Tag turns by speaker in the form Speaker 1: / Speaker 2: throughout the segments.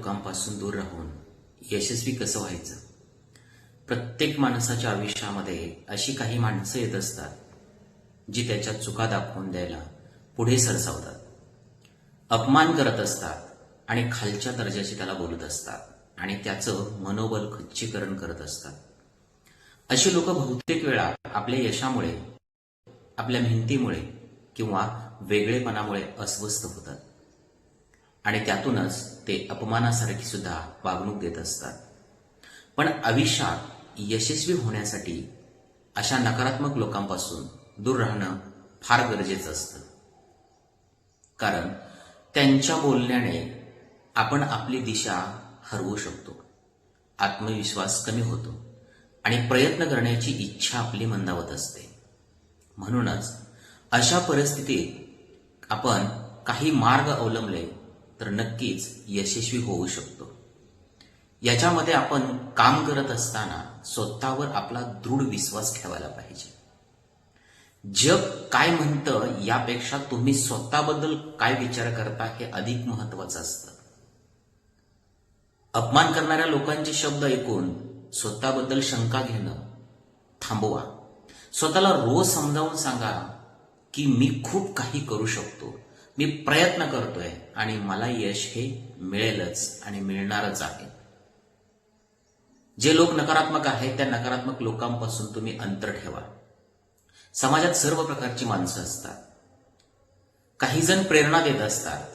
Speaker 1: लोकांपासून दूर राहून यशस्वी कसं व्हायचं? प्रत्येक माणसाच्या आयुष्यामध्ये अशी काही माणसं येत असतात जी त्याच्या चुका दाखवून द्यायला पुढे सरसावतात, अपमान करत असतात आणि खालच्या दर्जाची त्याला बोलत असतात आणि त्याचं मनोबल खच्चीकरण करत असतात. अशी लोक बहुतेक वेळा आपल्या यशामुळे, आपल्या मेहनतीमुळे किंवा वेगळेपणामुळे अस्वस्थ होतात आणि त्यातूनच ते अपमानासारखी सुद्धा वागणूक देत असतात. पण आयुष्यात यशस्वी होण्यासाठी अशा नकारात्मक लोकांपासून दूर राहणं फार गरजेचं असतं. कारण त्यांच्या बोलण्याने आपण आपली दिशा हरवू शकतो, आत्मविश्वास कमी होतो आणि प्रयत्न करण्याची इच्छा आपली मंदावत असते. म्हणूनच अशा परिस्थितीत आपण काही मार्ग अवलंबले तर नक्कीच यशस्वी होऊ शकतो. याच्यामध्ये आपण काम करत असताना स्वतःवर आपला दृढ विश्वास ठेवायला पाहिजे. जग काय म्हणतं यापेक्षा तुम्ही स्वतःबद्दल काय विचार करता हे अधिक महत्वाचं असतं. अपमान करणाऱ्या लोकांचे शब्द ऐकून स्वतःबद्दल शंका घेणं थांबवा. स्वतःला रोज समजावून सांगा की मी खूप काही करू शकतो, मी प्रयत्न करतोय आणि मला यश हे मिळेलच आणि मिळणारच आहे. जे लोक नकारात्मक आहेत त्या नकारात्मक लोकांपासून तुम्ही अंतर ठेवा. समाजात सर्व प्रकारची माणसं असतात. काही जण प्रेरणा देत असतात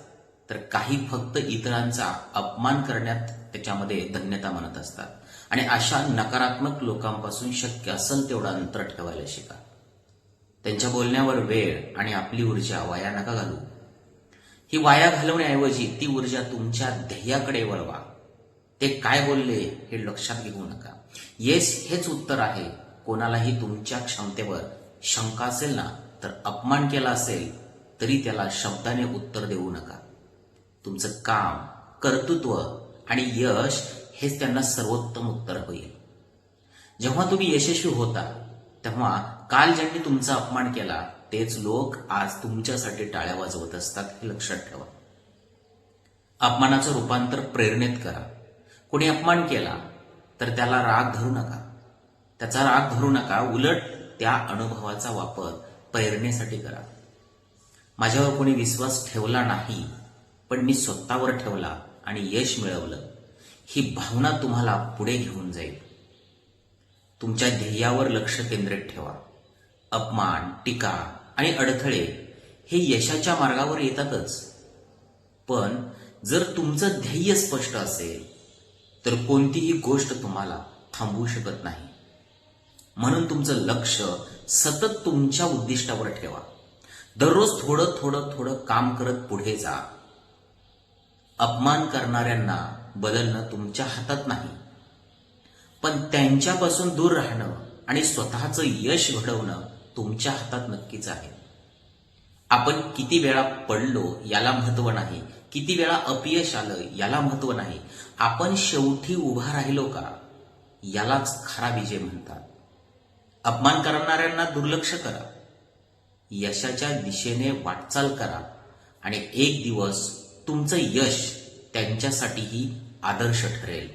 Speaker 1: तर काही फक्त इतरांचा अपमान करण्यात त्याच्यामध्ये धन्यता मानत असतात. आणि अशा नकारात्मक लोकांपासून शक्य असेल तेवढं अंतर ठेवायला शिका. त्यांच्या बोलण्यावर वेळ आणि आपली ऊर्जा वाया नका घालू. ही वाया घालवण्याऐवजी ती ऊर्जा तुमच्या ध्येयाकडे वळवा. ते काय बोलले हे लक्षात घेऊ नका. येस हेच उत्तर आहे. कोणालाही तुमच्या क्षमतेवर शंका असेल ना तर अपमान केला असेल तरी त्याला शब्दाने उत्तर देऊ नका. तुमचं काम, कर्तृत्व आणि यश हेच त्यांना सर्वोत्तम उत्तर होईल. जेव्हा तुम्ही यशस्वी होता तेव्हा काल ज्यांनी तुमचा अपमान केला तेच लोक आज तुमच्यासाठी टाळ्या वाजवत असतात, हे लक्षात ठेवा. अपमानाचं रूपांतर प्रेरणेत करा. कोणी अपमान केला तर त्याला राग धरू नका, त्याचा राग धरू नका. उलट त्या अनुभवाचा वापर प्रेरणेसाठी करा. माझ्यावर कोणी विश्वास ठेवला नाही पण मी स्वतःवर ठेवला आणि यश मिळवलं, ही भावना तुम्हाला पुढे घेऊन जाईल. तुमच्या ध्येयावर लक्ष केंद्रित ठेवा. अपमान, टीका आणि अडथळे हे यशाच्या मार्गावर येतातच, पण जर तुमचं ध्येय स्पष्ट असेल तर कोणतीही गोष्ट तुम्हाला थांबवू शकत नाही. म्हणून तुमचं लक्ष सतत तुमच्या उद्दिष्टावर ठेवा. दररोज थोडं थोडं थोडं काम करत पुढे जा. अपमान करणाऱ्यांना बदलणं तुमच्या हातात नाही, पण त्यांच्यापासून दूर राहणं आणि स्वतःचं यश घडवणं तुमच्या हातात नक्कीच आहे. आपण किती वेळा पडलो याला महत्व नाही, किती वेळा अपयश आलं याला महत्व नाही. आपण शेवटी उभा राहिलो का यालाच खरा विजय म्हणतात. अपमान करणाऱ्यांना दुर्लक्ष करा, यशाच्या दिशेने वाटचाल करा आणि एक दिवस तुमचं यश त्यांच्यासाठीही आदर्श ठरेल.